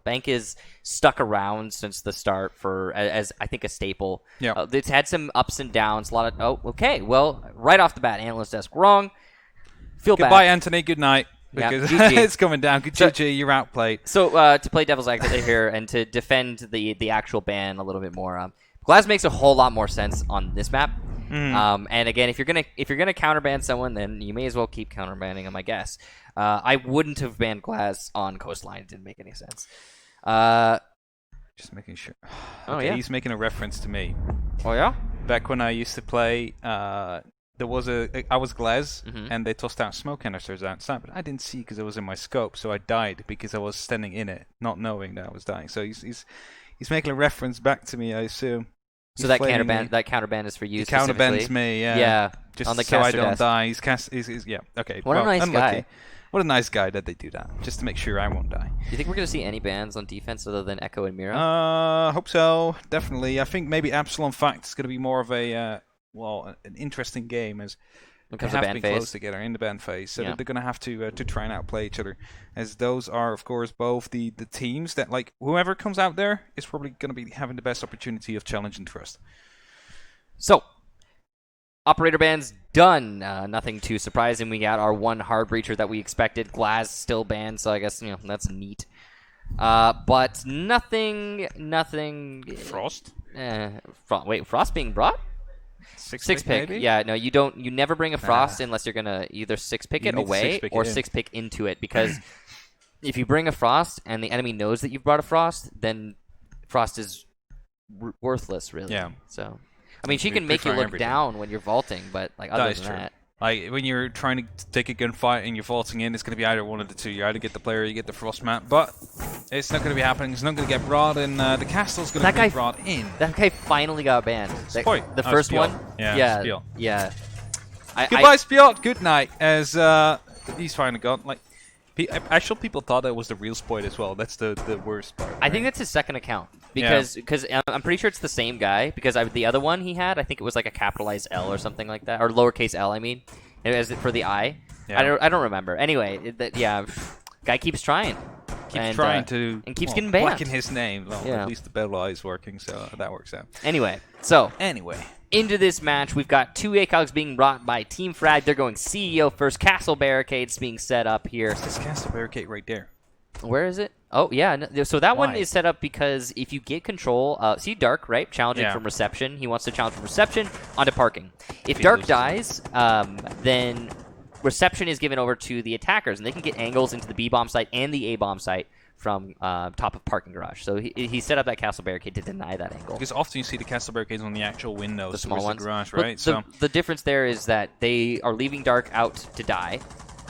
Bank is stuck around since the start as I think a staple. Yeah. It's had some ups and downs. A lot of okay. Well, right off the bat, analyst desk wrong. Feel bad. Goodbye, Anthony. Good night. Because GG. it's coming down. GG, you're outplayed. So to play devil's advocate here and to defend the actual ban a little bit more, Glaz makes a whole lot more sense on this map. And again, if you're gonna counterban someone, then you may as well keep counterbanning them, I guess. I wouldn't have banned Glaz on Coastline. It didn't make any sense. Just making sure. Okay, yeah. He's making a reference to me. Oh yeah. Back when I used to play, I was Glaz, and they tossed out smoke canisters outside, but I didn't see because it was in my scope, so I died because I was standing in it, not knowing that I was dying. So he's making a reference back to me, I assume. So that counterban is for you. Counterbans me, yeah. Yeah. Just on the so I don't desk. die. Yeah. Okay. What a nice guy. What a nice guy that they do that, just to make sure I won't die. Do you think we're gonna see any bans on defense other than Echo and Mira? Hope so. Definitely. I think maybe Absalom Fact is going to be more of an interesting game as they have been close together in the ban phase. So they're going to have to try and outplay each other, as those are, of course, both the teams that, like, whoever comes out there is probably going to be having the best opportunity of challenging Trust. So, operator bans done. Nothing too surprising. We got our one hard breacher that we expected. Glaz still banned, so I guess that's neat. But nothing. Frost? Wait, Frost being brought? Six pick. Maybe? Yeah, no, you don't. You never bring a Frost unless you're gonna either six pick it away or six pick into it, because if you bring a Frost and the enemy knows that you've brought a Frost, then Frost is worthless, really. Yeah. So, I mean, she can make you look down when you're vaulting, but like other than that. Like, when you're trying to take a gunfight and you're vaulting in, it's going to be either one of the two. You either get the player or you get the Frost map, but it's not going to be happening. It's not going to get brought in. The castle's going to be brought in. That guy finally got banned. The first Spiel. one? Yeah. Spiel. Yeah. Goodbye, Spiel. Good night. As he's finally gone. Like, actual people thought that was the real Spoit as well. That's the worst part. I think that's his second account. Because I'm pretty sure it's the same guy. Because the other one he had, I think it was like a capitalized L or something like that. Or lowercase L, I mean. As it for the I. Yeah. I don't remember. Anyway, guy keeps trying. And keeps getting banned. Blacken his name. Well, at least the battle eye is working, so that works out. Anyway. Into this match, we've got two ACOGs being brought by Team FRAG. They're going CEO first. Castle barricades being set up here. This castle barricade right there. Where is it? Oh, yeah. No, so that one is set up because if you get control, see Dark, right? Challenging from reception. He wants to challenge from reception onto parking. If Dark dies, then reception is given over to the attackers, and they can get angles into the B-bomb site and the A-bomb site from top of parking garage. So he set up that castle barricade to deny that angle. Because often you see the castle barricades on the actual windows, the small ones. The garage, right? The difference there is that they are leaving Dark out to die,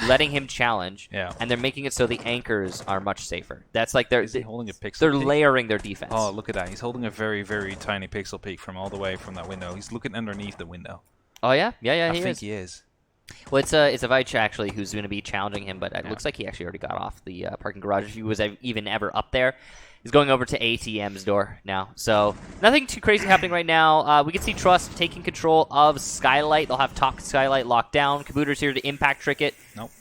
letting him challenge, and they're making it so the anchors are much safer. That's like they're holding a pixel. They're peak? layering their defense. Oh, look at that! He's holding a very, very tiny pixel peak from all the way from that window. He's looking underneath the window. Oh yeah, I think he is. Well, it's a Vich actually who's going to be challenging him, but it looks like he actually already got off the parking garage if he was even ever up there. He's going over to ATM's door now. So nothing too crazy happening right now. We can see Trust taking control of Skylight. They'll have top Skylight locked down. Kabuter's here to impact trick it. Nope.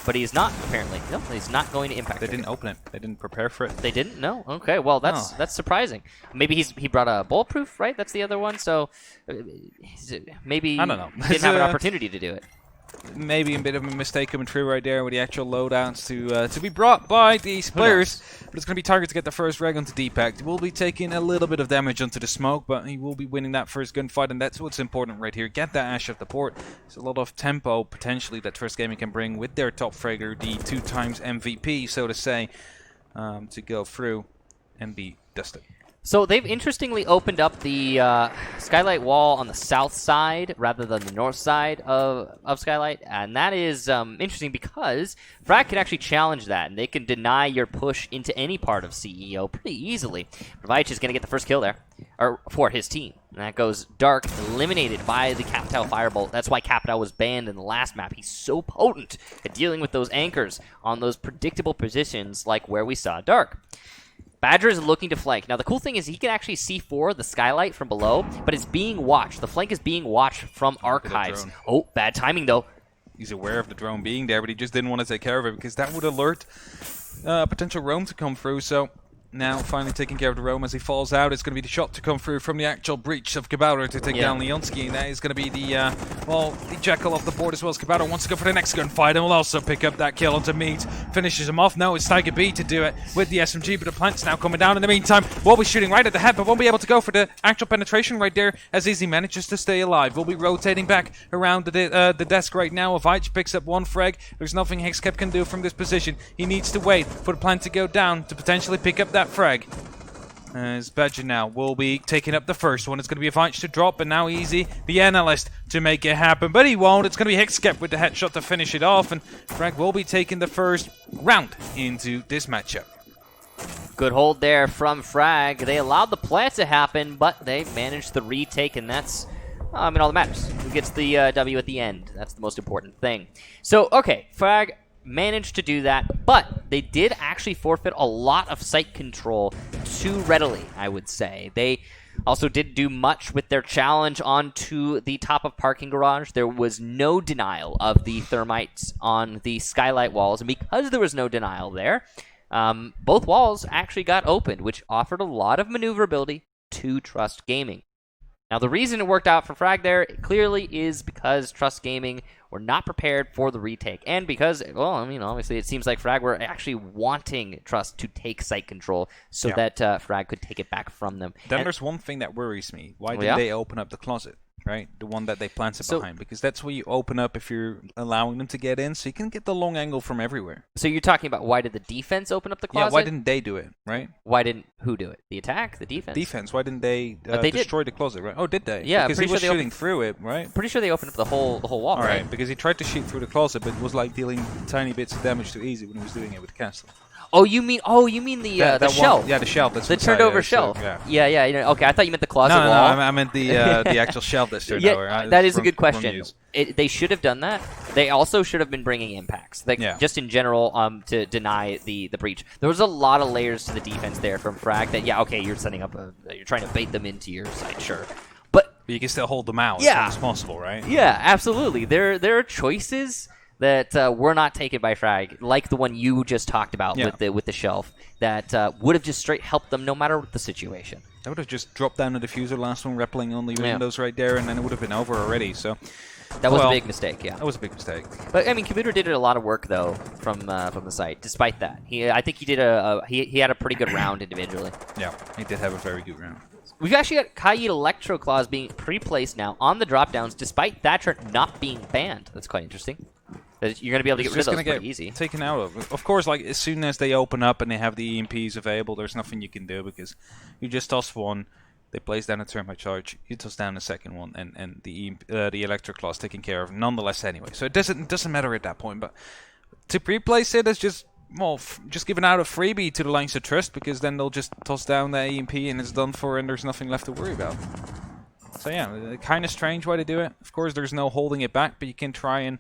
But he's not, apparently. No, he's not going to impact. They didn't open it. They didn't prepare for it. They didn't? No? Okay, well, that's surprising. Maybe he brought a bulletproof, right? That's the other one, so maybe I don't know. He didn't have an opportunity to do it. Maybe a bit of a mistake coming through right there with the actual loadouts to be brought by these players. But it's going to be Target to get the first reg onto Deepak. He will be taking a little bit of damage onto the smoke, but he will be winning that first gunfight, and that's what's important right here. Get that Ash off the port. There's a lot of tempo, potentially, that Trust Gaming can bring with their top fragger, the 2x MVP, so to say, to go through and be dusted. So they've interestingly opened up the Skylight wall on the south side rather than the north side of Skylight, and that is interesting because FRAG can actually challenge that, and they can deny your push into any part of CEO pretty easily. Vich is going to get the first kill there, or for his team. And that goes Dark, eliminated by the Capitao Firebolt. That's why Capitao was banned in the last map. He's so potent at dealing with those anchors on those predictable positions like where we saw Dark. Badger is looking to flank. Now, the cool thing is he can actually C4 the Skylight from below, but it's being watched. The flank is being watched from archives. Oh, bad timing, though. He's aware of the drone being there, but he just didn't want to take care of it because that would alert potential roam to come through. So now finally taking care of the roam as he falls out. It's going to be the shot to come through from the actual breach of Kabouter to take down Leonski. And that is going to be the, the Jackal off the board as well as Kabouter wants to go for the next gunfight and will also pick up that kill onto Meat. Finishes him off. No, it's Tiger B to do it with the SMG, but the plant's now coming down in the meantime. Will be shooting right at the head, but won't be able to go for the actual penetration right there as Izzy manages to stay alive. We'll be rotating back around the desk right now. Avich picks up one frag. There's nothing Hexcap can do from this position. He needs to wait for the plant to go down to potentially pick up that frag. As Badger now will be taking up the first one. It's going to be Avich to drop, and now Easy, the analyst, to make it happen. But he won't. It's going to be Hexcap with the headshot to finish it off, and Frag will be taking the first round into this matchup. Good hold there from Frag. They allowed the plant to happen, but they managed the retake, and that's, all that matters. Who gets the W at the end? That's the most important thing. So, okay, Frag managed to do that, but they did actually forfeit a lot of site control too readily, I would say. They also didn't do much with their challenge onto the top of parking garage. There was no denial of the thermites on the skylight walls, and because there was no denial there, both walls actually got opened, which offered a lot of maneuverability to Trust Gaming. Now, the reason it worked out for Frag there clearly is because Trust Gaming were not prepared for the retake. And because, well, obviously it seems like Frag were actually wanting Trust to take site control so that Frag could take it back from them. Then there's one thing that worries me. Why did they open up the closet? Right, the one that they planted behind, because that's where you open up if you're allowing them to get in, so you can get the long angle from everywhere. So you're talking about why did the defense open up the closet? Yeah, why didn't they do it, right? Why didn't who do it? The attack, the defense. Defense. Why didn't they, destroy the closet? Right? Oh, did they? Yeah, because he was shooting through it, right? Pretty sure they opened up the whole wall. All right, because he tried to shoot through the closet, but it was like dealing tiny bits of damage to Easy when he was doing it with the castle. Oh, you mean the shelf? Yeah, the shelf. That's the turned over shelf. So, yeah. Okay, I thought you meant the closet wall. No, I meant the actual shelf that's turned over. That is a good question. They should have done that. They also should have been bringing impacts, just in general, to deny the breach. There was a lot of layers to the defense there from Frag. That you're setting up you're trying to bait them into your side, sure, but you can still hold them out as soon as possible, right? Yeah, absolutely. There are choices that were not taken by Frag, like the one you just talked about with the shelf, that would have just straight helped them no matter the situation. I would have just dropped down the diffuser, last one rappelling on the windows right there, and then it would have been over already. So that was a big mistake. Yeah, that was a big mistake. But I mean, Computer did a lot of work though from the site. Despite that, I think he did he had a pretty good round individually. Yeah, he did have a very good round. We've actually got Kaid Electro Claws being pre-placed now on the drop-downs, despite Thatcher not being banned. That's quite interesting. You're going to be able to get rid of those pretty easy. Taken out of course, like as soon as they open up and they have the EMPs available, there's nothing you can do because you just toss one, they place down a thermite charge, you toss down the second one, and the Electro Claw's taken care of nonetheless anyway. So it doesn't matter at that point. But to pre-place it is just just giving out a freebie to the lines of Trust, because then they'll just toss down the EMP and it's done for, and there's nothing left to worry about. So yeah, kind of strange why they do it. Of course, there's no holding it back, but you can try and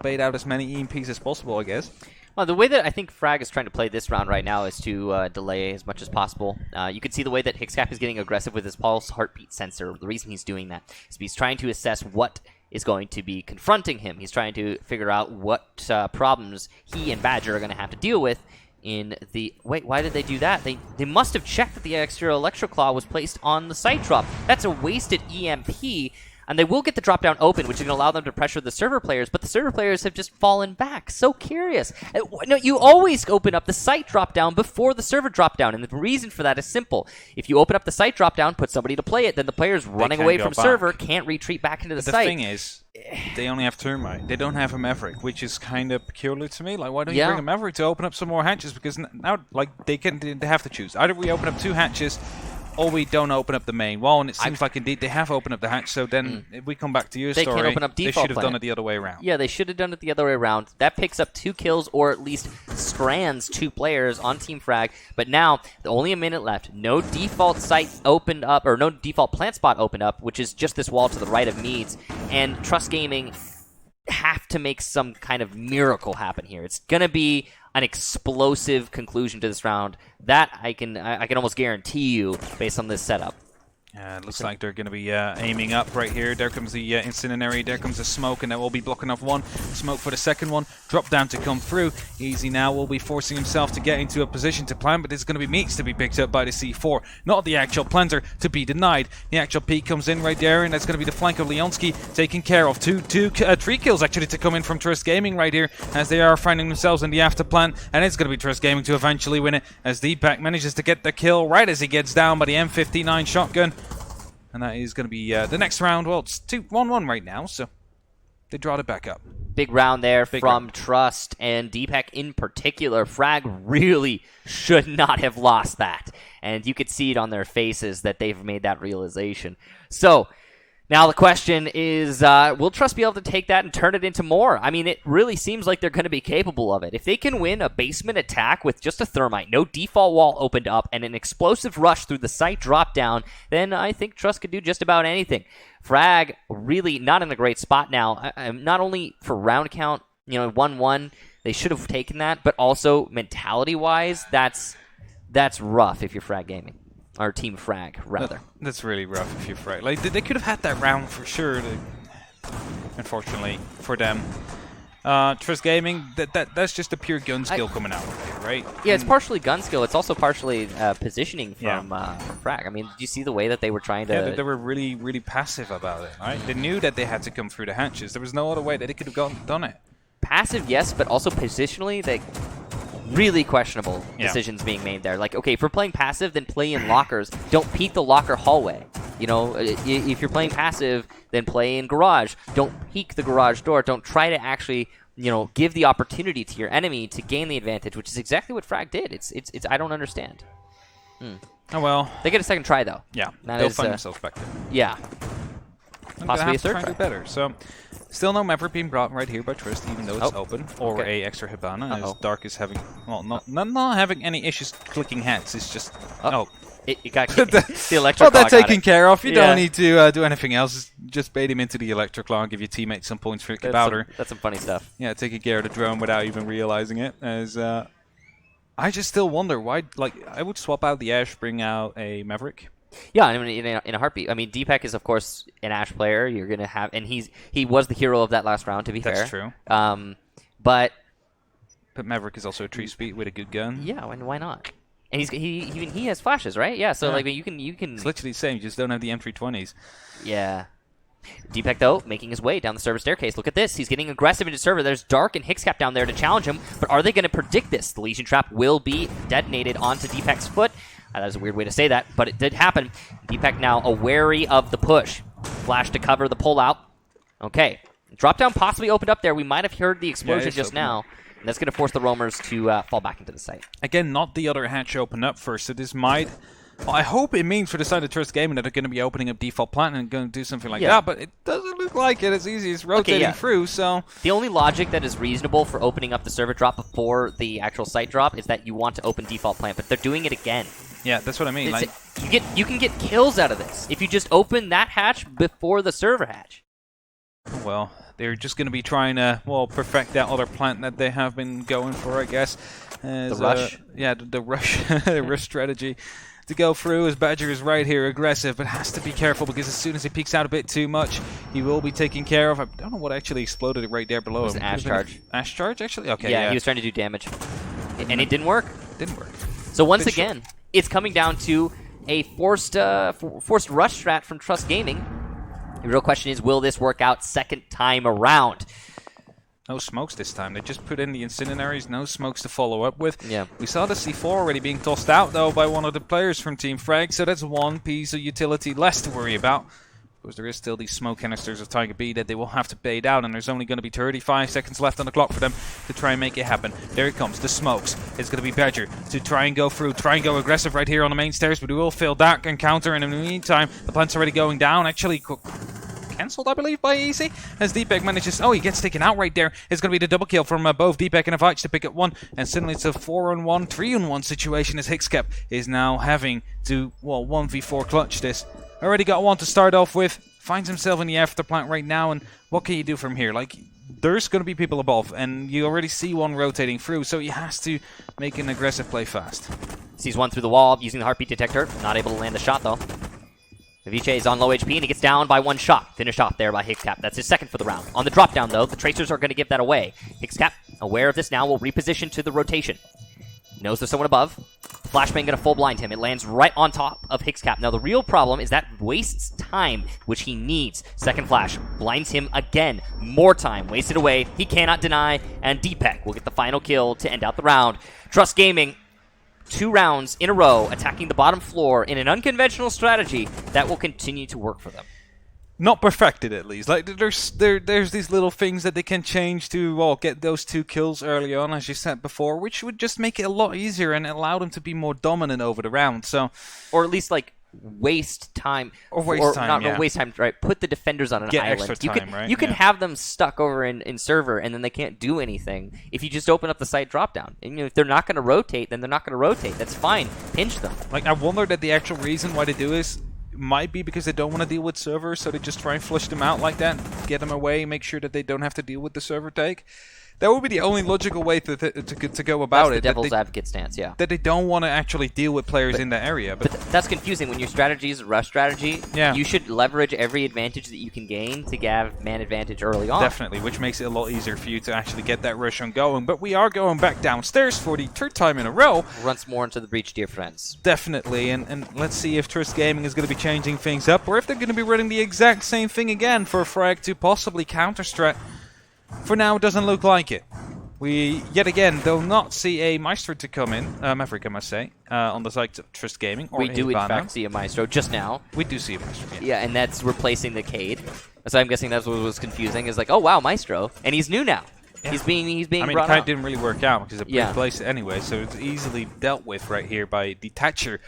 bait out as many EMPs as possible, I guess. Well, the way that I think Frag is trying to play this round right now is to delay as much as possible. You can see the way that Hexcap is getting aggressive with his pulse heartbeat sensor. The reason he's doing that is he's trying to assess what is going to be confronting him. He's trying to figure out what problems he and Badger are going to have to deal with in the... Wait, why did they do that? They must have checked that the extra Electroclaw was placed on the site drop. That's a wasted EMP. And they will get the drop-down open, which is going to allow them to pressure the server players, but the server players have just fallen back. So curious. No, you always open up the site drop-down before the server drop-down, and the reason for that is simple. If you open up the site drop-down, put somebody to play it, then the players running away from server can't retreat back into the site. The thing is, they only have Thermite. They don't have a Maverick, which is kind of peculiar to me. Like, why don't you bring a Maverick to open up some more hatches? Because now, like, they have to choose. Either we open up 2 hatches, or we don't open up the main wall, and it seems like indeed they have opened up the hatch, so then if we come back to your story, can't open up default they should have done it the other way around. Yeah, they should have done it the other way around. That picks up 2 kills, or at least strands 2 players on Team Frag, but now, only a minute left. No default site opened up, or no default plant spot opened up, which is just this wall to the right of Meads, and Trust Gaming have to make some kind of miracle happen here. It's going to be an explosive conclusion to this round. That I can almost guarantee you based on this setup. It looks like they're going to be aiming up right here. There comes the incendiary, there comes the smoke, and that will be blocking off one. Smoke for the second one. Drop down to come through. Easy now will be forcing himself to get into a position to plant, but there's going to be meats to be picked up by the C4. Not the actual planter to be denied. The actual peak comes in right there, and that's going to be the flank of Leonski taken care of. Three kills actually to come in from Trust Gaming right here, as they are finding themselves in the after plant, and it's going to be Trust Gaming to eventually win it, as Deepak manages to get the kill right as he gets down by the M59 shotgun. And that is going to be the next round. Well, it's 1-1 right now, so they draw it back up. Big round there from Trust and Deepak in particular. Frag really should not have lost that. And you could see it on their faces that they've made that realization. So now the question is, will Trust be able to take that and turn it into more? I mean, it really seems like they're going to be capable of it. If they can win a basement attack with just a thermite, no default wall opened up, and an explosive rush through the site drop down, then I think Trust could do just about anything. Frag really not in a great spot now. Not only for round count, 1-1, they should have taken that, but also mentality-wise, that's rough if you're Frag Gaming. Or Team Frag, rather. That's really rough if you're Frag. Like, they could have had that round for sure. Unfortunately for them. Trust Gaming, that's just a pure gun skill coming out of it, right? Yeah, it's partially gun skill. It's also partially positioning from Frag. I mean, did you see the way that they were trying to... Yeah, they were really, really passive about it, right? They knew that they had to come through the hatches. There was no other way that they could have done it. Passive, yes, but also positionally, they... Really questionable decisions being made there. Like, okay, if we're playing passive, then play in lockers. Don't peek the locker hallway. If you're playing passive, then play in garage. Don't peek the garage door. Don't try to actually, give the opportunity to your enemy to gain the advantage, which is exactly what Frag did. It's I don't understand. Oh well. They get a second try though. Yeah, they'll find themselves back there. Yeah. Possibly a third try. Do better. So. Still no Maverick being brought right here by Trist, even though it's open, or a extra Hibana, as Dark is having, well, not having any issues clicking hats. It's just it got the electric. Well, that's taken care of. You don't need to do anything else. Just bait him into the electric claw and give your teammates some points for powder. That's some funny stuff. Yeah, taking care of the drone without even realizing it. As I just still wonder why. Like, I would swap out the Ash, bring out a Maverick. Yeah, I mean, in a heartbeat. I mean, Deepak is, of course, an Ash player. You're going to have... And he was the hero of that last round, to be fair. That's true. But Maverick is also a tree speed with a good gun. Yeah, and why not? And he has flashes, right? Yeah, so like you can... It's literally the same, you just don't have the M320s. Yeah. Deepak, though, making his way down the server staircase. Look at this. He's getting aggressive into server. There's Dark and Hixcap down there to challenge him. But are they going to predict this? The Legion Trap will be detonated onto Deepak's foot. That is a weird way to say that, but it did happen. Deepak now wary of the push. Flash to cover the pullout. Okay. Drop down possibly opened up there. We might have heard the explosion just now. And that's going to force the roamers to fall back into the site. Again, not the other hatch open up first. So this might... Well, I hope it means for the side of Trust Gaming that they're going to be opening up default plant and going to do something like that, but it doesn't look like it. It's easy. It's rotating through, so... The only logic that is reasonable for opening up the server drop before the actual site drop is that you want to open default plant, but they're doing it again. Yeah, that's what I mean. Like, you can get kills out of this if you just open that hatch before the server hatch. Well, they're just going to be trying to, perfect that other plant that they have been going for, I guess. The rush? Yeah, the rush, the rush strategy to go through, as Badger is right here, aggressive, but has to be careful because as soon as he peeks out a bit too much, he will be taken care of. I don't know what actually exploded right there below him. It was an Ash charge. Ash charge, actually? Okay, yeah, he was trying to do damage. And it didn't work. Didn't work. So once again, it's coming down to a forced rush strat from Trust Gaming. The real question is, will this work out second time around? No smokes this time. They just put in the incendiaries, no smokes to follow up with. Yeah. We saw the C4 already being tossed out, though, by one of the players from Team Frag, so that's one piece of utility less to worry about. Because there is still these smoke canisters of Tiger B that they will have to bait out, and there's only going to be 35 seconds left on the clock for them to try and make it happen. There it comes, the smokes. It's going to be Badger to try and go through, try and go aggressive right here on the main stairs, but we will fail that encounter, and in the meantime, the plant's already going down. Actually, cancelled, I believe, by Easy, as Deepak manages... Oh, he gets taken out right there. It's going to be the double kill from both Deepak and Avich to pick up one, and suddenly it's a 4-on-1, 3-on-1 situation as Hixcap is now having to, 1v4 clutch this. Already got one to start off with, finds himself in the afterplant right now, and what can you do from here? Like, there's going to be people above, and you already see one rotating through, so he has to make an aggressive play fast. Sees one through the wall using the heartbeat detector. Not able to land a shot, though. Viche is on low HP, and he gets down by one shot. Finished off there by Hixcap. That's his second for the round. On the drop down, though, the Tracers are going to give that away. Hixcap, aware of this now, will reposition to the rotation. Knows there's someone above. Flashbang going to full blind him. It lands right on top of Hixcap. Now, the real problem is that wastes time, which he needs. Second flash blinds him again. More time wasted away. He cannot deny, and Deepak will get the final kill to end out the round. Trust Gaming, 2 rounds in a row, attacking the bottom floor in an unconventional strategy that will continue to work for them. Not perfected, at least. Like there's these little things that they can change to, well, get those 2 kills early on, as you said before, which would just make it a lot easier and allow them to be more dominant over the round. So, or at least like waste time, not waste time. Right, put the defenders on an island. Extra time, you can have them stuck over in server, and then they can't do anything if you just open up the site drop down. And if they're not going to rotate, then they're not going to rotate. That's fine. Pinch them. Like, I wonder that the actual reason why they do this might be because they don't want to deal with servers, so they just try and flush them out like that, get them away, make sure that they don't have to deal with the server take. That would be the only logical way to go about it. That's the devil's advocate stance, yeah. That they don't want to actually deal with players in that area. But that's confusing. When your strategy is a rush strategy, you should leverage every advantage that you can gain to have man advantage early on. Definitely, which makes it a lot easier for you to actually get that rush on going. But we are going back downstairs for the 3rd time in a row. Once more into the breach, dear friends. Definitely, and let's see if Trust Gaming is going to be changing things up, or if they're going to be running the exact same thing again for FRAG to possibly counter-strat. For now, it doesn't look like it. We, yet again, do not see a Maestro to come in, Maverick, I must say, on the side of Trust Gaming. Or we do, in fact, see a Maestro just now. We do see a Maestro, yeah. And that's replacing the Cade. So I'm guessing that's what was confusing, is like, oh, wow, Maestro. And he's new now. Yeah. He's being I mean, brought it kind up. of didn't really work out because it's a place anyway, so it's easily dealt with right here by Detacher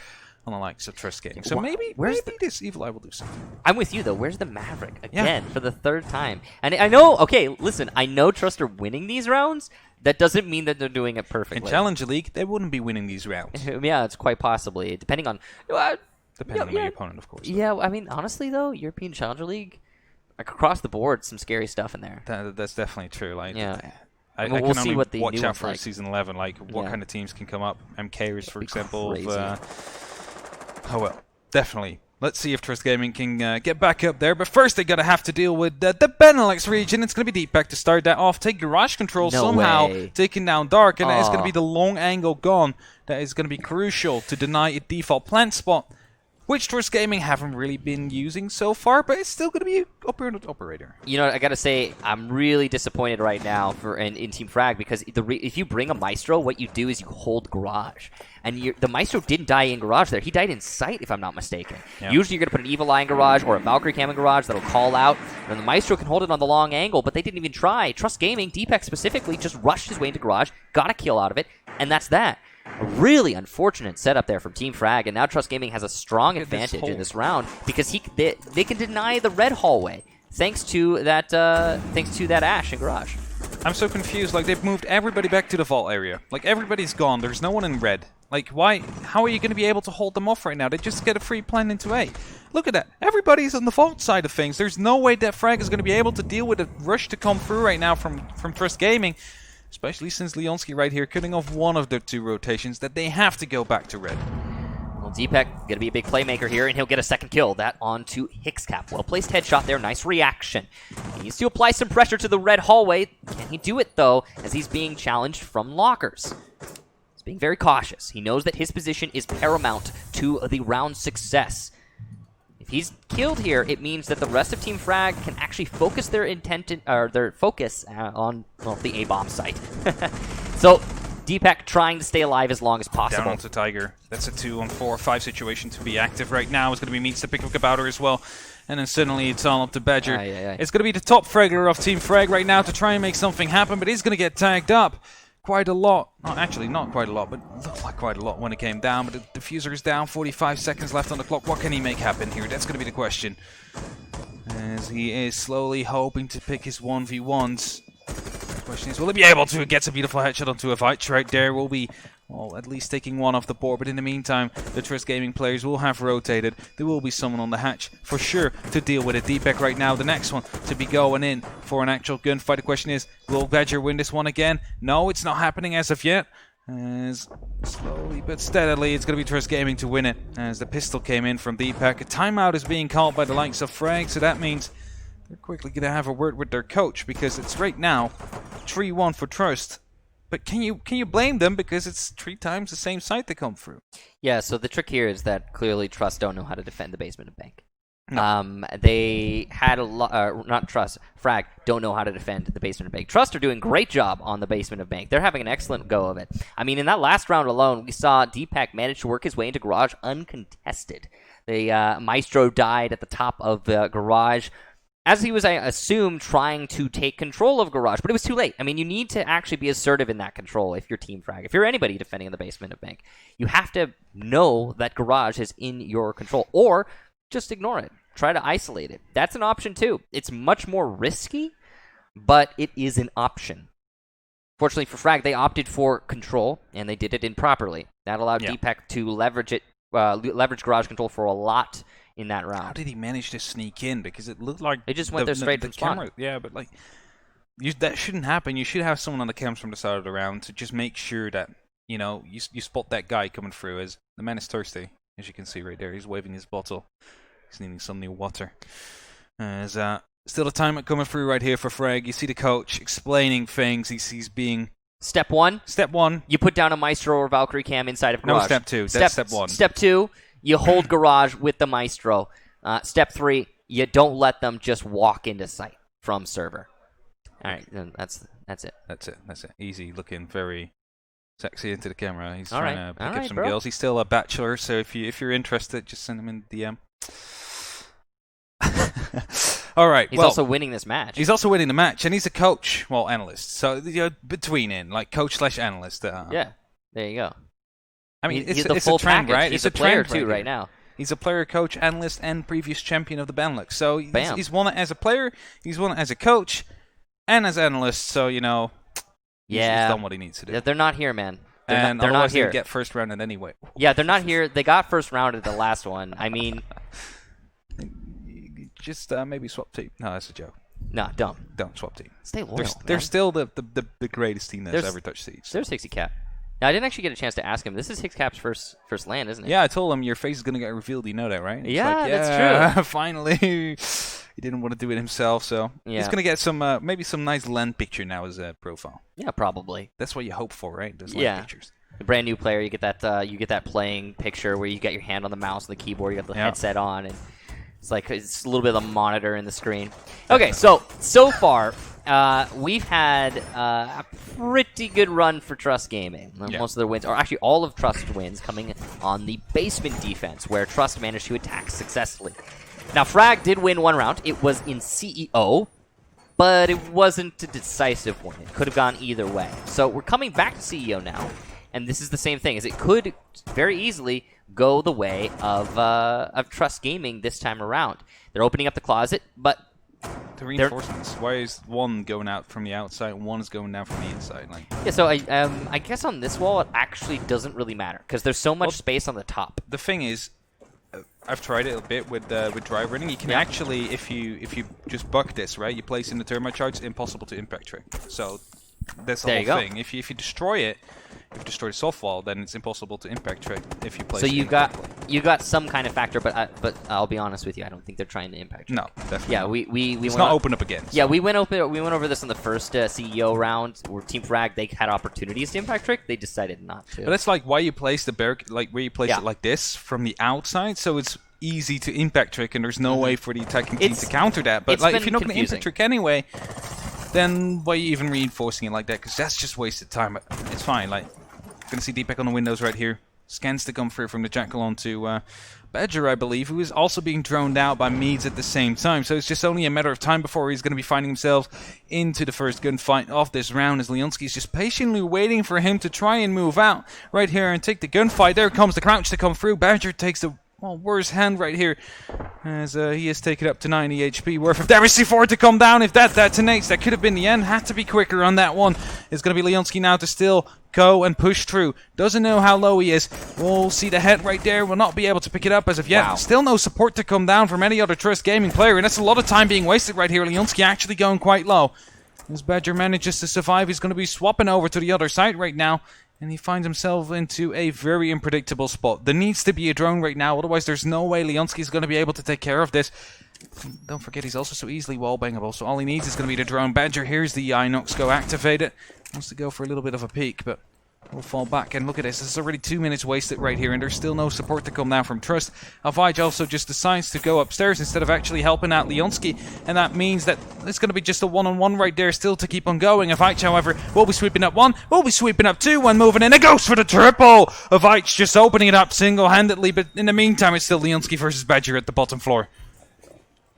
on the likes of Trust Gaming. So maybe this Evil Eye will do something. I'm with you, though. Where's the Maverick? Again, for the 3rd time. And I know, okay, listen, I know Trust are winning these rounds. That doesn't mean that they're doing it perfectly. In Challenger League, they wouldn't be winning these rounds. Yeah, it's quite possibly. Depending on... Depending on the opponent, of course. Though. Yeah, I mean, honestly, though, European Challenger League, across the board, some scary stuff in there. That's definitely true. Like, yeah. I we'll can see only what the watch new out for like. Season 11, like what kind of teams can come up. MKers, for example. Oh well, definitely. Let's see if Trust Gaming can get back up there. But first, they're going to have to deal with the Benelux region. It's going to be Deepak to start that off. Take Garage Control somehow, taking down Dark. And that is going to be the long angle gone. That is going to be crucial to deny a default plant spot, which Trust Gaming haven't really been using so far, but it's still going to be operator. You know, I got to say, I'm really disappointed right now in Team Frag, because if you bring a Maestro, what you do is you hold Garage. And the Maestro didn't die in Garage there. He died in sight, if I'm not mistaken. Yeah. Usually you're going to put an Evil Eye in Garage or a Valkyrie Cam in Garage that'll call out. And the Maestro can hold it on the long angle, but they didn't even try. Trust Gaming, Deepak specifically, just rushed his way into Garage, got a kill out of it, and that's that. A really unfortunate setup there from Team Frag, and now Trust Gaming has a strong advantage in this round because they can deny the red hallway thanks to that Ash in Garage. I'm so confused. Like, they've moved everybody back to the vault area. Like, everybody's gone. There's no one in red. Like, why? How are you going to be able to hold them off right now? They just get a free plan into A. Look at that. Everybody's on the vault side of things. There's no way that Frag is going to be able to deal with a rush to come through right now from Trust Gaming. Especially since Leonski right here cutting off one of their 2 rotations that they have to go back to red. Well, Deepak going to be a big playmaker here, and he'll get a second kill. That onto Hixcap. Well-placed headshot there. Nice reaction. He needs to apply some pressure to the red hallway. Can he do it, though, as he's being challenged from lockers? He's being very cautious. He knows that his position is paramount to the round success. If he's killed here, it means that the rest of Team Frag can actually focus their focus on the A-bomb site. So Deepak trying to stay alive as long as possible. Down onto Tiger. That's a 2-on-4-5 situation to be active right now. It's going to be Meets to pick up Kabouter as well. And then suddenly it's all up to Badger. It's going to be the top fragger of Team Frag right now to try and make something happen, but he's going to get tagged up. Quite a lot. Actually, not quite a lot, but looked like quite a lot when it came down. But the diffuser is down, 45 seconds left on the clock. What can he make happen here? That's going to be the question. As he is slowly hoping to pick his 1v1s. The question is, will he be able to? Gets a beautiful headshot onto a Vite right there. Will be, well, at least taking one off the board. But in the meantime, the Trust Gaming players will have rotated. There will be someone on the hatch for sure to deal with it. Deepak right now, the next one to be going in for an actual gunfight. The question is, will Badger win this one again? No, it's not happening as of yet. As slowly but steadily, it's going to be Trust Gaming to win it. As the pistol came in from Deepak. A timeout is being called by the likes of FRAG, so that means they're quickly going to have a word with their coach, because it's right now 3-1 for Trust. But can you blame them, because it's 3 times the same site to come through? Yeah, so the trick here is that clearly Trust don't know how to defend the basement of Bank. No. They had a lot, not Trust, FRAG don't know how to defend the basement of Bank. Trust are doing a great job on the basement of Bank. They're having an excellent go of it. I mean, in that last round alone, we saw Deepak manage to work his way into Garage uncontested. The Maestro died at the top of Garage, as he was, I assume, trying to take control of Garage, but it was too late. I mean, you need to actually be assertive in that control if you're Team FRAG. If you're anybody defending in the basement of Bank, you have to know that Garage is in your control, or just ignore it. Try to isolate it. That's an option too. It's much more risky, but it is an option. Fortunately for FRAG, they opted for control, and they did it improperly. That allowed Deepak to leverage Garage control for a lot in that round. How did he manage to sneak in? Because it looked like they just went there straight from spawn. Yeah, but like that shouldn't happen. You should have someone on the cams from the start of the round to just make sure that you spot that guy coming through. As the man is thirsty, as you can see right there, he's waving his bottle. He's needing some new water. As still a timeout coming through right here for FRAG. You see the coach explaining things. He's being Step 1. Step 1. You put down a Maestro or Valkyrie cam inside of Garage. No, Step 2. That's Step 1. Step 2. You hold Garage with the Maestro. Step 3, you don't let them just walk into sight from server. All right, then that's it. That's it. Easy looking, very sexy into the camera. He's all trying right. to pick up some bro. girls. He's still a bachelor, so if you're interested, just send him in DM. All right. He's also winning this match. He's also winning the match, and he's a coach, analyst. So between like coach/analyst. Yeah, there you go. I mean, it's a trend, right? He's it's a player trend too right now. He's a player, coach, analyst, and previous champion of the Benelux. So he's won it as a player, he's won it as a coach, and as analyst. So he's done what he needs to do. They're not here, man. They're not here. They get first rounded anyway. Yeah, they're not here. They got first rounded the last one. I mean, just maybe swap team. No, that's a joke. No, don't swap team. Stay loyal. They're still the greatest team that's ever touched Siege. There's Hixie Cap. Now, I didn't actually get a chance to ask him. This is Hixcap's first land, isn't it? Yeah, I told him your face is going to get revealed. You know that, right? Yeah, that's true. Finally. He didn't want to do it himself, so he's going to get some maybe some nice land picture now as a profile. Yeah, probably. That's what you hope for, right? Those land pictures. A brand new player, you get that playing picture where you get your hand on the mouse and the keyboard, you got the headset on, and it's a little bit of the monitor in the screen. Okay, so far we've had a pretty good run for Trust Gaming. Most of their wins, or actually all of Trust wins, coming on the basement defense, where Trust managed to attack successfully. Now, FRAG did win one round. It was in CEO, but it wasn't a decisive one. It could have gone either way. So we're coming back to CEO now, and this is the same thing, as it could very easily go the way of Trust Gaming this time around. They're opening up the closet, but the reinforcements. Why is one going out from the outside and one is going down from the inside? Yeah, so I guess on this wall it actually doesn't really matter because there's so much space on the top. The thing is, I've tried it a bit with drive running. You can actually, if you just buck this, right, you place in the thermite charge, it's impossible to impact trick. So that's the whole thing. If you destroy it, if you destroy the soft wall, then it's impossible to impact trick if you place it. So you got some kind of factor, but I'll be honest with you, I don't think they're trying to impact trick. No, definitely. Yeah, we it's not open up again. Yeah, we went over this in the first CEO round where Team FRAG, they had opportunities to impact trick, they decided not to. But that's like why you place the barricade, like where you place it like this from the outside, so it's easy to impact trick, and there's no way for the attacking team to counter that. But like, if you're not going to impact trick anyway, then why are you even reinforcing it like that? Because that's just wasted time. But it's fine. Like, going to see Deepak on the windows right here. Scans to come through from the Jackal onto Badger, I believe, who is also being droned out by Meads at the same time. So it's just only a matter of time before he's going to be finding himself into the first gunfight of this round, as Leonski's just patiently waiting for him to try and move out right here and take the gunfight. There comes the crouch to come through. Badger takes the worst hand right here, as he has taken up to 90 HP worth of damage. C4 to come down. If that detonates, that could have been the end. Had to be quicker on that one. It's going to be Leonski now to still go and push through. Doesn't know how low he is. We'll see the head right there. Will not be able to pick it up as of yet. Wow. Still no support to come down from any other Trust Gaming player, and that's a lot of time being wasted right here. Leonski actually going quite low. As Badger manages to survive, he's going to be swapping over to the other side right now. And he finds himself into a very unpredictable spot. There needs to be a drone right now, otherwise there's no way Leonski's going to be able to take care of this. Don't forget, he's also so easily wall-bangable, so all he needs is going to be the drone. Badger here's the Inox, go activate it. Wants to go for a little bit of a peek, but we'll fall back. And look at this, there's already 2 minutes wasted right here, and there's still no support to come down from Trust. Avage also just decides to go upstairs instead of actually helping out Leonski, and that means that it's going to be just a one-on-one right there still to keep on going. Avage, however, will be sweeping up 1, will be sweeping up 2, and moving in. It goes for the triple! Avage just opening it up single-handedly, but in the meantime, it's still Leonski versus Badger at the bottom floor.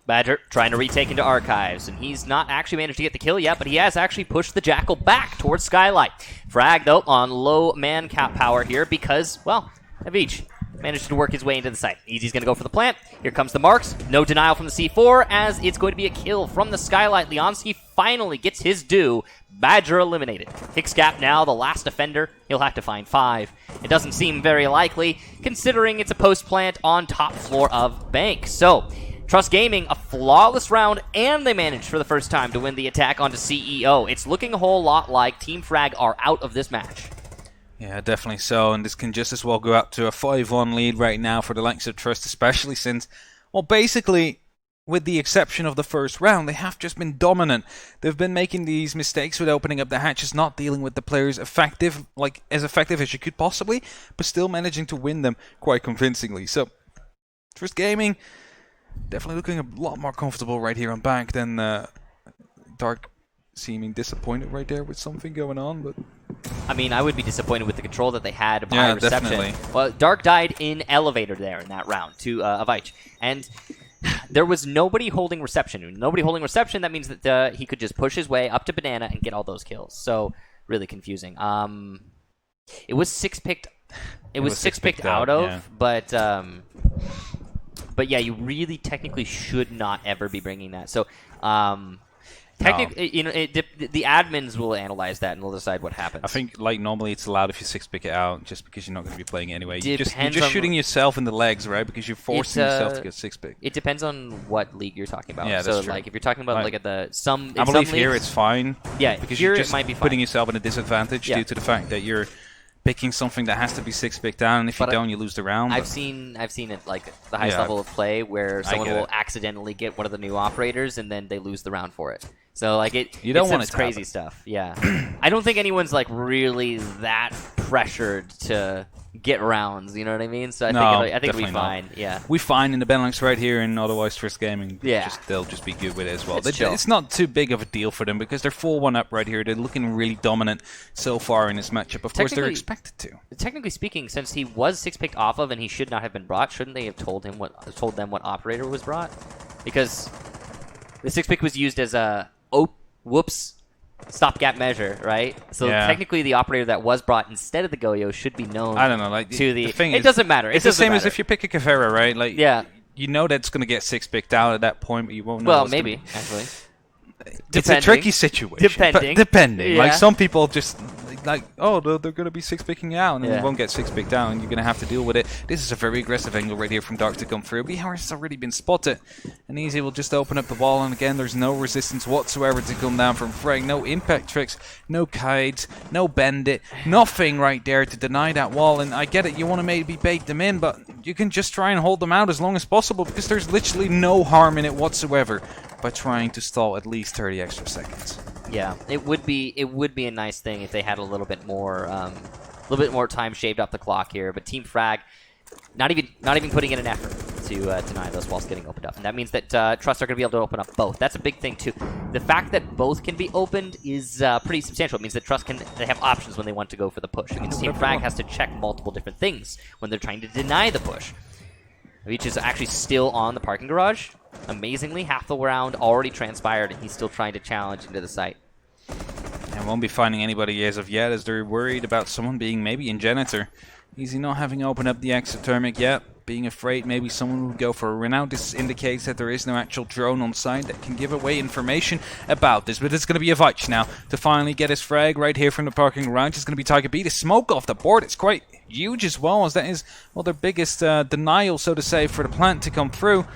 Badger trying to retake into Archives, and he's not actually managed to get the kill yet, but he has actually pushed the Jackal back towards Skylight. Frag, though, on low man cap power here because, well, Avicii managed to work his way into the site. Easy's going to go for the plant. Here comes the marks. No denial from the C4, as it's going to be a kill from the Skylight. Leonski finally gets his due. Badger eliminated. Hickscap now the last defender. He'll have to find 5. It doesn't seem very likely, considering it's a post plant on top floor of Bank. So, Trust Gaming, a flawless round, and they managed for the first time to win the attack onto CEO. It's looking a whole lot like Team Frag are out of this match. Yeah, definitely so, and this can just as well go up to a 5-1 lead right now for the likes of Trust, especially since, well, basically, with the exception of the first round, they have just been dominant. They've been making these mistakes with opening up the hatches, not dealing with the players effective, like as effective as you could possibly, but still managing to win them quite convincingly. So, Trust Gaming definitely looking a lot more comfortable right here on Bank than Dark seeming disappointed right there with something going on. But I mean, I would be disappointed with the control that they had by reception. Definitely. Well, Dark died in elevator there in that round to Avich, and there was nobody holding reception. Nobody holding reception, that means that he could just push his way up to Banana and get all those kills. So, really confusing. It was six-picked. It was six-picked out of, yeah. But yeah, you really technically should not ever be bringing that. So, technically, you know, the admins will analyze that and they'll decide what happens. I think, like, normally it's allowed if you six-pick it out, just because you're not going to be playing it anyway. You're just shooting yourself in the legs, right? Because you're forcing yourself to get six-pick. It depends on what league you're talking about. Yeah, so, true. like, if you're talking about, like, at the I believe here it's fine. Yeah, because here you're just it might be fine. putting yourself in a disadvantage due to the fact that you're picking something that has to be six-picked down, and if you don't, you lose the round. I've seen it, like, the highest level of play where someone will accidentally get one of the new operators, and then they lose the round for it. So, like, you don't want it crazy stuff. Yeah. I don't think anyone's, like, really that pressured to get rounds, you know what I mean? So I think we'll be fine. Yeah. We're fine in the Benelux right here, and otherwise Trust Gaming, yeah, they'll just be good with it as well. It's not too big of a deal for them because they're 4-1 up right here. They're looking really dominant so far in this matchup. Of course, they're expected to. Technically speaking, since he was six-picked off of and he should not have been brought, shouldn't they have told them what operator was brought? Because the six-pick was used as a stopgap measure, right? So technically, the operator that was brought instead of the Goyo should be known. I don't know, like to the thing is, it doesn't matter. It's the same as if you pick a Caveira, right? Like, yeah, you know that's going to get six-picked out at that point, but you won't know. Well, maybe actually. It's a tricky situation. Depending. Yeah. Like, some people just like, oh, they're going to be six-picking out, and then you won't get six-picked out, and you're going to have to deal with it. This is a very aggressive angle right here from Dark to come through. But it's already been spotted. And Easy will just open up the wall, and again, there's no resistance whatsoever to come down from Frag. No impact tricks, no kites, no bend it, nothing right there to deny that wall. And I get it, you want to maybe bait them in, but you can just try and hold them out as long as possible, because there's literally no harm in it whatsoever by trying to stall at least 30 extra seconds. Yeah, it would be a nice thing if they had a little bit more time shaved off the clock here. But Team Frag, not even putting in an effort to deny those walls getting opened up, and that means that Trust are going to be able to open up both. That's a big thing too. The fact that both can be opened is pretty substantial. It means that Trust they have options when they want to go for the push. It means Team Frag has to check multiple different things when they're trying to deny the push. Reach is actually still on the parking garage. Amazingly, half the round already transpired, and he's still trying to challenge into the site. And won't be finding anybody as of yet, as they're worried about someone being maybe in Janitor. Easy not having opened up the exothermic yet, being afraid maybe someone would go for a run-out. This indicates that there is no actual drone on site that can give away information about this. But it's going to be Avich now to finally get his frag right here from the parking garage. It's going to be Tiger B. The smoke off the board, it's quite huge as well, as that is, well, their biggest denial, so to say, for the plant to come through.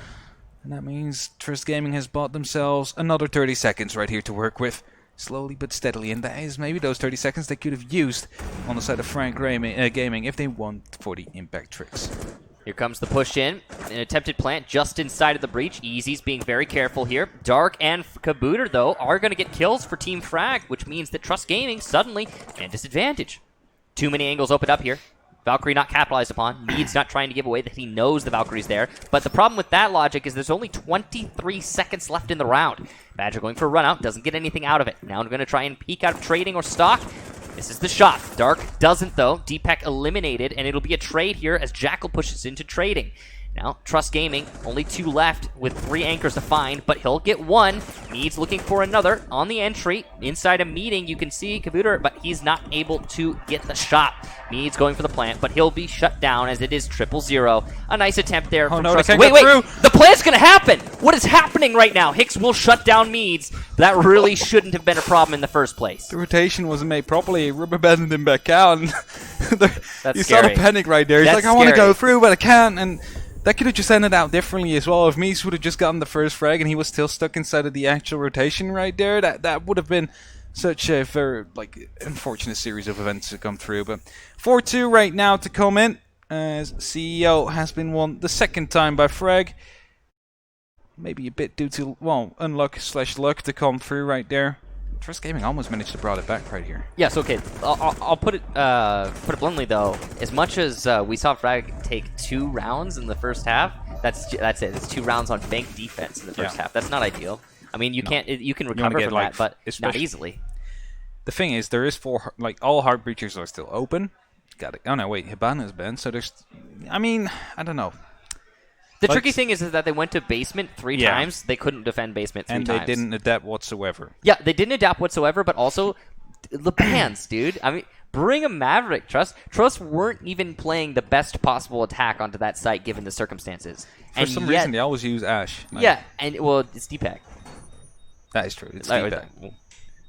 And that means Trust Gaming has bought themselves another 30 seconds right here to work with. slowly but steadily, and that is maybe those 30 seconds they could have used on the side of FRAG Gaming if they want for the impact tricks. Here comes the push in. An attempted plant just inside of the breach. Easy's being very careful here. Dark and Kabooter, though, are going to get kills for Team Frag, which means that Trust Gaming suddenly at a disadvantage. Too many angles opened up here. Valkyrie not capitalized upon. Needs not trying to give away that he knows the Valkyrie's there. But the problem with that logic is there's only 23 seconds left in the round. Badger going for a run out, doesn't get anything out of it. Now I'm going to try and peek out of trading or stock. This is the shot. Dark doesn't, though. Deepak eliminated, and it'll be a trade here as Jackal pushes into trading. Now, Trust Gaming, only 2 left with 3 anchors to find, but he'll get 1. Needs looking for another on the entry. Inside a meeting, you can see Kabooter, but he's not able to get the shot. Needs going for the plant, but he'll be shut down as it is 0-0. A nice attempt there from Trust. Wait, the plant's gonna happen! What is happening right now? Hicks will shut down Meads. That really shouldn't have been a problem in the first place. The rotation wasn't made properly. Rubber banded him back out, and That's you scary. saw the panic right there. He's That's like, I want to scary. go through, but I can't, and that could have just ended out differently as well. If Mies would have just gotten the first frag and he was still stuck inside of the actual rotation right there, that would have been such a very unfortunate series of events to come through. But 4-2 right now to come in, as CEO has been won the second time by Frag. Maybe a bit due to, well, unluck/luck to come through right there. Trust Gaming almost managed to brought it back right here. Yes, okay. I'll put it bluntly though. As much as we saw Frag take 2 rounds in the first half, that's it. It's 2 rounds on bank defense in the first half. That's not ideal. I mean, you can't. You can recover from that, but not easily. The thing is, there is 4. All hard breachers are still open. Got it. Oh no, wait, Hibana's been. So there's. I mean, I don't know. The tricky thing is that they went to basement 3 times. They couldn't defend basement 3 times. And they didn't adapt whatsoever. Yeah, they didn't adapt whatsoever, but also the bans, dude. I mean, bring a Maverick. Trust weren't even playing the best possible attack onto that site given the circumstances. For some reason, they always use Ash. Yeah, and, well, it's Deepak. That is true. It's Deepak.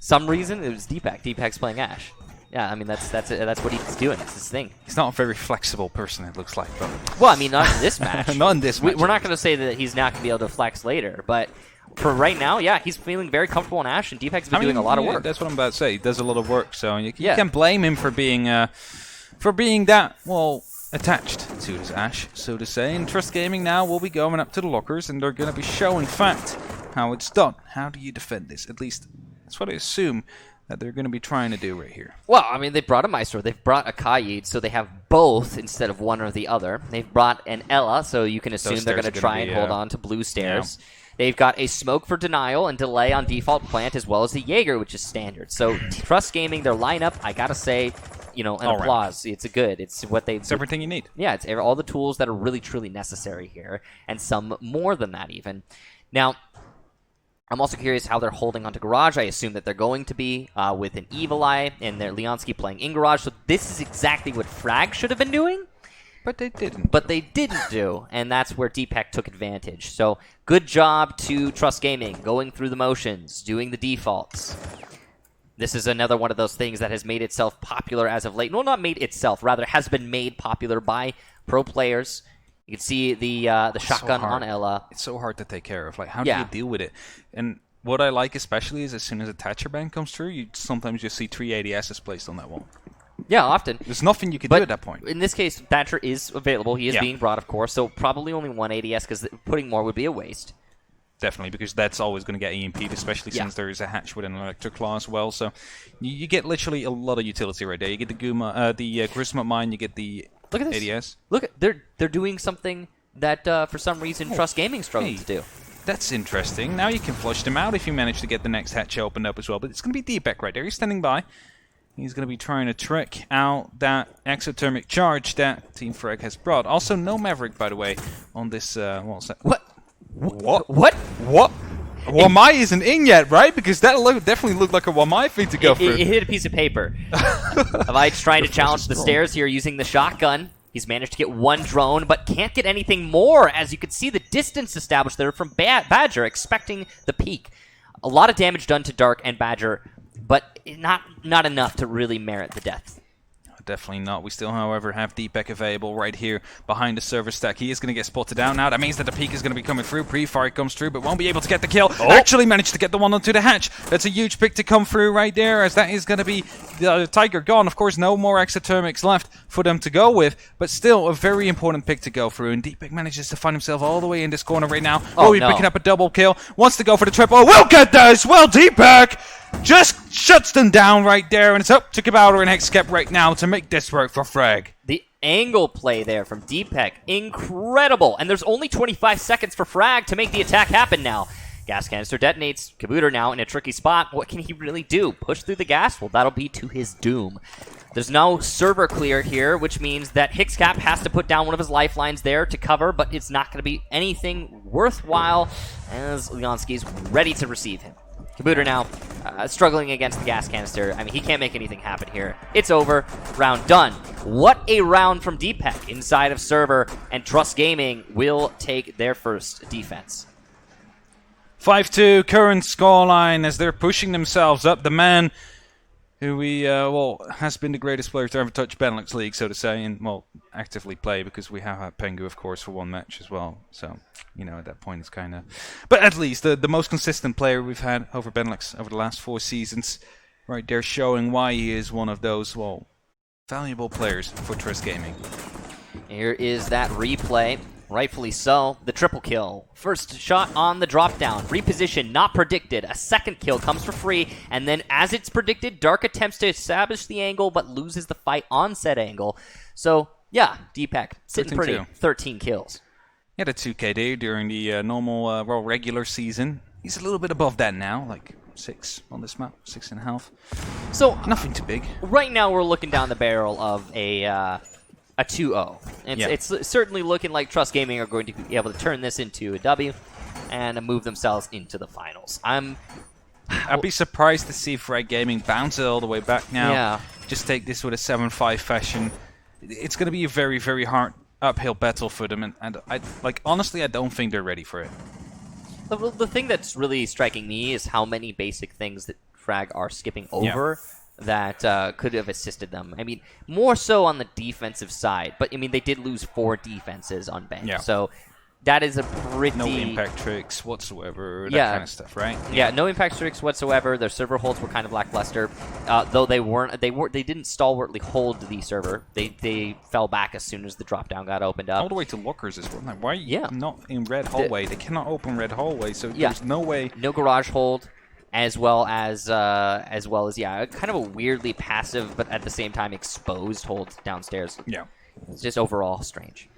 Some reason, it was Deepak. Deepak's playing Ash. Yeah, I mean, that's what he's doing. It's his thing. He's not a very flexible person, it looks like. But well, I mean, not in this match. Not in this match. We're not going to say that he's not going to be able to flex later, but for right now, yeah, he's feeling very comfortable in Ash, and Deepak's been doing a lot of work. That's what I'm about to say. He does a lot of work, so you can't blame him for being that, well, attached to his Ash, so to say. And Trust Gaming now will be going up to the lockers, and they're going to be showing fact how it's done. How do you defend this? At least that's what I assume that they're going to be trying to do right here. Well, I mean, they brought a Maestro, they've brought a Kaid, so they have both instead of one or the other. They've brought an Ella, so you can assume they're going to try and hold on to blue stairs. Yeah. They've got a Smoke for denial and delay on default plant, as well as the Jaeger, which is standard. So Trust Gaming, their lineup, I gotta say, an applause. It's good. It's what they've... It's everything you need. Yeah, it's all the tools that are really, truly necessary here, and some more than that even. Now, I'm also curious how they're holding onto Garage. I assume that they're going to be with an Evil Eye and their Leonsky playing in Garage. So this is exactly what Frag should have been doing. But they didn't. But they didn't do, and that's where Deepak took advantage. So good job to Trust Gaming, going through the motions, doing the defaults. This is another one of those things that has made itself popular as of late. Well, not made itself, rather has been made popular by pro players. You can see the shotgun on Ella. It's so hard to take care of. Like, how do you deal with it? And what I like especially is as soon as a Thatcher ban comes through, you sometimes just see 3 ADSs placed on that wall. Yeah, often. There's nothing you can do at that point. In this case, Thatcher is available. He is being brought, of course, so probably only 1 ADS because putting more would be a waste. Definitely, because that's always going to get EMP'd, especially since there is a hatch with an electric claw as well. So you get literally a lot of utility right there. You get the Grisma Mine, you get the Look at this. ADS. Look, they're doing something that for some reason Trust Gaming struggled to do. That's interesting. Now you can flush them out if you manage to get the next hatch opened up as well. But it's going to be Deepak right there. He's standing by. He's going to be trying to trick out that exothermic charge that Team Frag has brought. Also, no Maverick, by the way, on this... What? Wamai isn't in yet, right? Because that definitely looked like a Wamai thing to go through. It hit a piece of paper. Avite's trying to challenge the stairs here using the shotgun. He's managed to get 1 drone, but can't get anything more, as you can see the distance established there from Badger, expecting the peak. A lot of damage done to Dark and Badger, but not enough to really merit the death. definitely not. We still, however, have Deepak available right here behind the server stack. He is going to get spotted out now. That means that the peak is going to be coming through. Pre-fire comes through, but won't be able to get the kill. Actually managed to get the one onto the hatch. That's a huge pick to come through right there, as that is going to be the Tiger gone. Of course, no more exothermics left for them to go with, but still a very important pick to go through. And Deepak manages to find himself all the way in this corner right now. Oh, he's picking up a double kill. Wants to go for the triple. Will get that as well. Deepak just shuts them down right there, and it's up to Kabouter and Hexcap right now to make this work for Frag. The angle play there from Deepak, incredible. And there's only 25 seconds for Frag to make the attack happen now. Gas canister detonates. Kabouter now in a tricky spot. What can he really do? Push through the gas? Well, that'll be to his doom. There's no server clear here, which means that Hexcap has to put down one of his lifelines there to cover, but it's not going to be anything worthwhile as Leonski's ready to receive him. Kabouter now struggling against the gas canister. I mean, he can't make anything happen here. It's over. Round done. What a round from Deepak inside of server, and Trust Gaming will take their first defense. 5-2 current scoreline as they're pushing themselves up. The man who has been the greatest player to ever touch Benelux League, so to say, and, actively play, because we have had Pengu, of course, for one match as well. So, at that point it's kind of... But at least the most consistent player we've had over Benelux over the last 4 seasons, right there, showing why he is one of those, valuable players for Trust Gaming. Here is that replay. Rightfully so. The triple kill. First shot on the drop down. Reposition, not predicted. A second kill comes for free. And then as it's predicted, Dark attempts to establish the angle, but loses the fight on said angle. So, yeah, Deepak sitting pretty. 13 kills. He had a 2KD during the normal, regular season. He's a little bit above that now, like 6 on this map, 6.5. So, nothing too big. Right now we're looking down the barrel of a 2-0. It's certainly looking like Trust Gaming are going to be able to turn this into a W and move themselves into the finals. I'd be surprised to see FRAG Gaming bounce it all the way back now. Yeah. Just take this with a 7-5 fashion. It's going to be a very, very hard uphill battle for them, and honestly, I don't think they're ready for it. The thing that's really striking me is how many basic things that FRAG are skipping over. Yeah. That could have assisted them. I mean, more so on the defensive side. But, I mean, they did lose 4 defenses on bench. Yeah. So that is a pretty... No impact tricks whatsoever, that kind of stuff, right? Yeah, no impact tricks whatsoever. Their server holds were kind of lackluster. Though they didn't stalwartly hold the server. They fell back as soon as the drop-down got opened up. All the way to lockers as well. Like, why are you not in red hallway? They cannot open red hallway, so there's no way... No garage hold. As well as kind of a weirdly passive, but at the same time exposed hold downstairs. Yeah. It's just overall strange.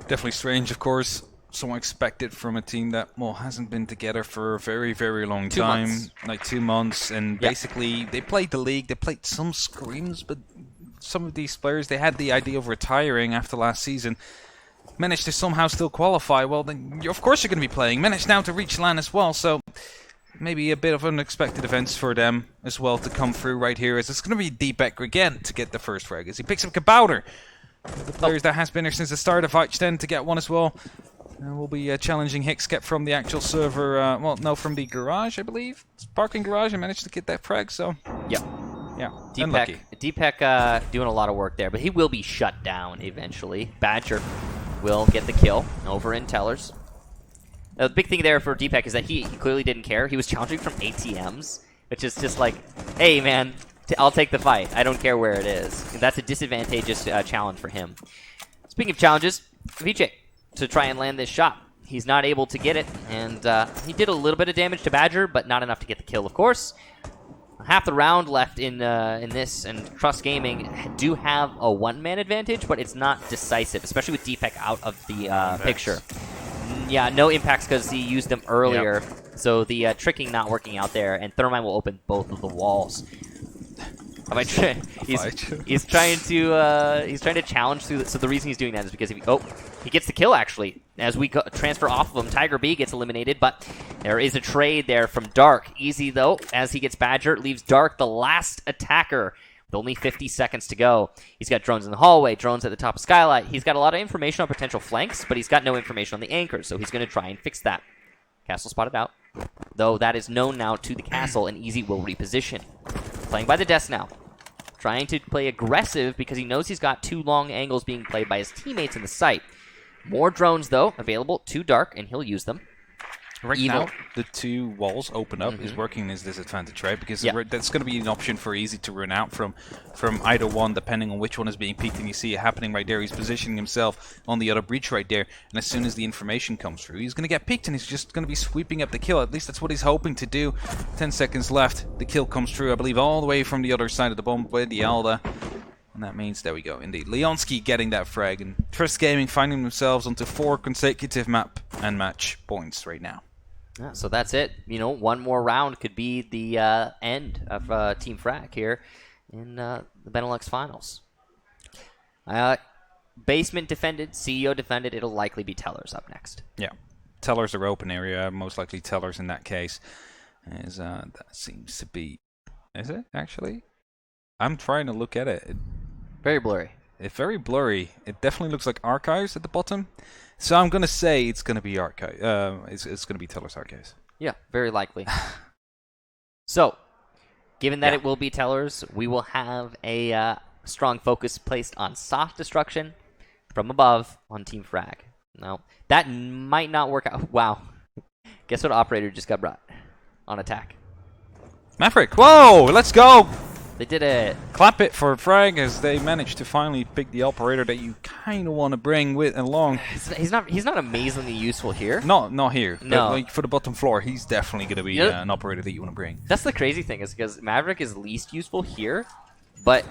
Definitely strange, of course. Somewhat expected from a team that, hasn't been together for a very, very long time. 2 months. Like 2 months, and basically they played the league, they played some scrims, but some of these players, they had the idea of retiring after last season. Managed to somehow still qualify. Well, then, of course you're going to be playing. Managed now to reach LAN as well, so... Maybe a bit of unexpected events for them as well to come through right here, as it's going to be Deepak again to get the first frag, as he picks up Kabouter. The players that has been there since the start of H10 to get one as well. And we'll be challenging Hexcap from the actual server, from the garage, I believe. Parking garage, and managed to get that frag, so... Yeah. Deepak doing a lot of work there, but he will be shut down eventually. Badger will get the kill over in Tellers. The big thing there for Deepak is that he clearly didn't care. He was challenging from ATMs, which is just like, hey, man, I'll take the fight. I don't care where it is. And that's a disadvantageous challenge for him. Speaking of challenges, VJ to try and land this shot. He's not able to get it, and he did a little bit of damage to Badger, but not enough to get the kill, of course. Half the round left in this, and Trust Gaming do have a one-man advantage, but it's not decisive, especially with Deepak out of the picture. Yeah, no impacts because he used them earlier, so the tricking not working out there, and Thermine will open both of the walls. He's trying to challenge through. So the reason he's doing that is because he gets the kill actually. As we transfer off of him, Tiger B gets eliminated, but there is a trade there from Dark. Easy though, as he gets Badger, leaves Dark the last attacker. With only 50 seconds to go. He's got drones in the hallway, drones at the top of Skylight. He's got a lot of information on potential flanks, but he's got no information on the anchors, so he's going to try and fix that. Castle spotted out. Though that is known now to the castle, and Easy will reposition. Playing by the desk now. trying to play aggressive because he knows he's got 2 long angles being played by his teammates in the site. More drones, though, available to Dark, and he'll use them. Right now, the 2 walls open up is working in his disadvantage, right? Because that's going to be an option for Easy to run out from either one, depending on which one is being peeked. And you see it happening right there. He's positioning himself on the other breach right there. And as soon as the information comes through, he's going to get peeked, and he's just going to be sweeping up the kill. At least that's what he's hoping to do. 10 seconds left. The kill comes through, I believe, all the way from the other side of the bomb with the Alda. And that means, there we go, indeed. Leonski getting that frag. And Trust Gaming finding themselves onto 4 consecutive map and match points right now. Yeah, so that's it. You know, one more round could be the end of Team FRAG here in the Benelux finals. Basement defended, CEO defended. It'll likely be Tellers up next. Yeah, Tellers are open area. Most likely Tellers in that case. As that seems to be. Is it actually? I'm trying to look at it. Very blurry. It's very blurry. It definitely looks like Archives at the bottom. So I'm going to say it's going to be Archive. It's going to be Tellers Archives. Yeah, very likely. So, given that it will be Tellers, we will have a strong focus placed on soft destruction from above on Team FRAG. Now, that might not work out. Wow. Guess what operator just got brought on attack? Maverick. Whoa, let's go. They did it. Clap it for FRAG as they managed to finally pick the operator that you kind of want to bring along. He's not amazingly useful here. Not here. No. But, like, for the bottom floor, he's definitely going to be an operator that you want to bring. That's the crazy thing, is because Maverick is least useful here, but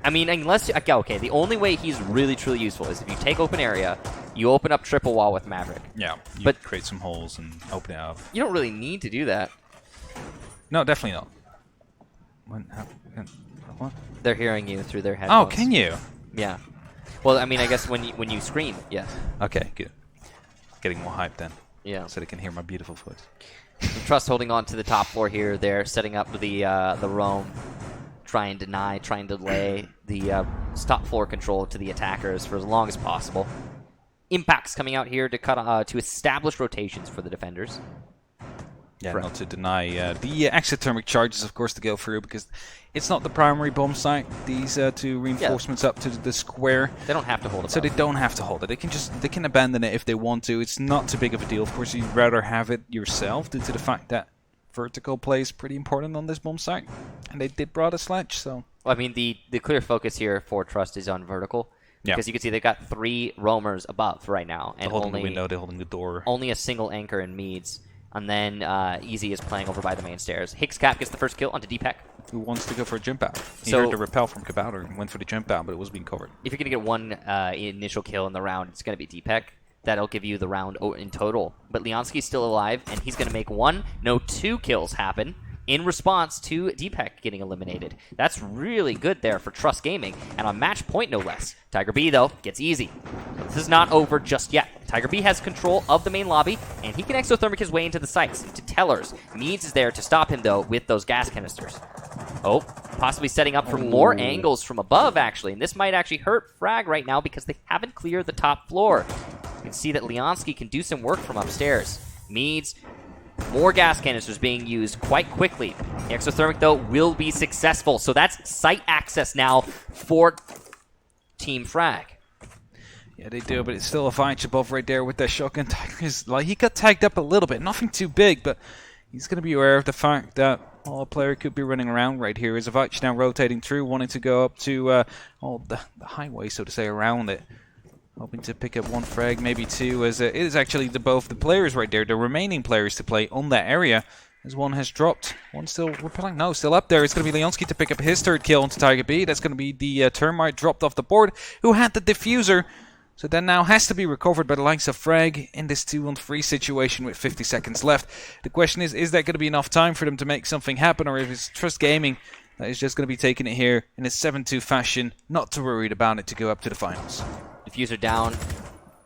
I mean, unless okay, the only way he's really truly useful is if you take open area, you open up triple wall with Maverick. Yeah, you but create some holes and open it up. You don't really need to do that. No, definitely not. What? They're hearing you through their headphones. Oh, can you? Yeah. Well, I mean, I guess when you scream, yes. Okay, good. Getting more hype then. Yeah. So they can hear my beautiful voice. Trust holding on to the top floor here. They're setting up the roam, trying to delay the top floor control to the attackers for as long as possible. Impacts coming out here to establish rotations for the defenders. Yeah, not to deny the exothermic charges, of course, to go through, because it's not the primary bomb site. These 2 reinforcements up to the square. They don't have to hold it. So they don't have to hold it. They can abandon it if they want to. It's not too big of a deal. Of course, you'd rather have it yourself due to the fact that vertical play is pretty important on this bomb site. And they did brought a sledge, so... Well, I mean, the clear focus here for Trust is on vertical. Yeah. Because you can see they've got 3 roamers above right now. And they're holding the window, they're holding the door. Only a single anchor in Meads. And then Easy is playing over by the main stairs. Hixcap gets the first kill onto Deepak. Who wants to go for a jump out? He heard the repel from Kabouter and went for the jump out, but it was being covered. If you're going to get one initial kill in the round, it's going to be Deepak. That'll give you the round in total. But Leonski's still alive, and he's going to make 2 kills happen in response to Deepak getting eliminated. That's really good there for Trust Gaming, and on match point no less. Tiger B, though, gets Easy. This is not over just yet. Tiger B has control of the main lobby, and he can exothermic his way into the sites, into Tellers. Meads is there to stop him, though, with those gas canisters. Oh, possibly setting up for more angles from above, actually, and this might actually hurt FRAG right now because they haven't cleared the top floor. You can see that Leonski can do some work from upstairs. Meads, more gas canisters being used quite quickly. The exothermic, though, will be successful. So that's site access now for Team FRAG. Yeah, they do, but it's still a Vine above right there with that shotgun. Tiger is like, he got tagged up a little bit. Nothing too big, but he's going to be aware of the fact that a player could be running around right here. Is Avach now rotating through, wanting to go up to the highway, so to say, around it. Hoping to pick up 1 frag, maybe 2, as it is actually both the players right there, the remaining players to play on that area, as 1 has dropped. 1 still repelling, no, still up there. It's going to be Leonski to pick up his 3rd kill onto Tiger B. That's going to be the Termite dropped off the board, who had the diffuser. So that now has to be recovered by the likes of FRAG in this 2-on-3 situation with 50 seconds left. The question is that going to be enough time for them to make something happen, or if it's Trust Gaming that is just going to be taking it here in a 7-2 fashion, not too worried about it to go up to the finals. Diffuser down.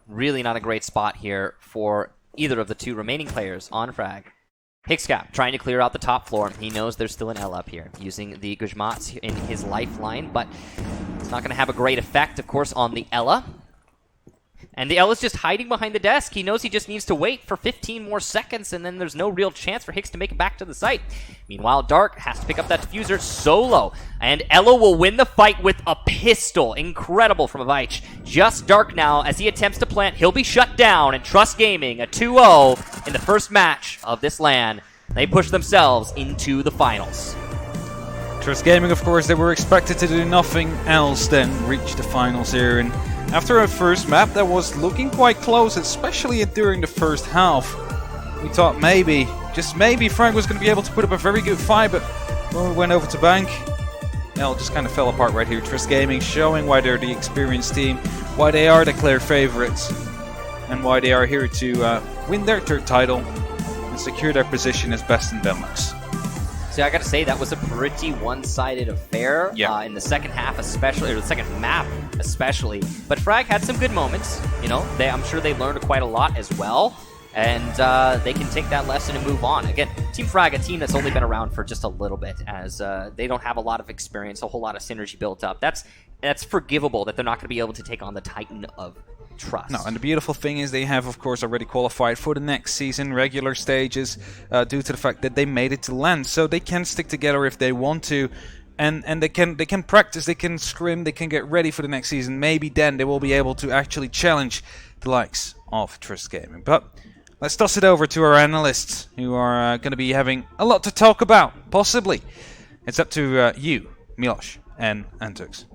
Really not a great spot here for either of the 2 remaining players on FRAG. Hixcap trying to clear out the top floor. He knows there's still an L up here, using the Gujmats in his lifeline, but it's not going to have a great effect, of course, on the Ella, And the L is just hiding behind the desk. He knows he just needs to wait for 15 more seconds, and then there's no real chance for Hicks to make it back to the site. Meanwhile, Dark has to pick up that diffuser solo, and Ella will win the fight with a pistol. Incredible from Avich. Just Dark now as he attempts to plant. He'll be shut down, and Trust Gaming, a 2-0 in the first match of this LAN. They push themselves into the finals. Trust Gaming, of course, they were expected to do nothing else than reach the finals here. And after our first map that was looking quite close, especially during the first half, we thought maybe, just maybe, FRAG was going to be able to put up a very good fight, but when we went over to Bank, it just kind of fell apart right here. Trust Gaming showing why they're the experienced team, why they are the clear favorites, and why they are here to win their third title and secure their position as best in Benelux. So I got to say, that was a pretty one-sided affair in the second half, especially, or the second map especially. But FRAG had some good moments. You know, I'm sure they learned quite a lot as well, and they can take that lesson and move on. Again, Team FRAG, a team that's only been around for just a little bit, as they don't have a lot of experience, a whole lot of synergy built up. That's forgivable that they're not going to be able to take on the Titan of Trust. No, and the beautiful thing is they have, of course, already qualified for the next season, regular stages, due to the fact that they made it to LAN. So they can stick together if they want to, and they can practice, they can scrim, they can get ready for the next season. Maybe then they will be able to actually challenge the likes of Trust Gaming. But let's toss it over to our analysts, who are going to be having a lot to talk about, possibly. It's up to you, Miloš and Antux.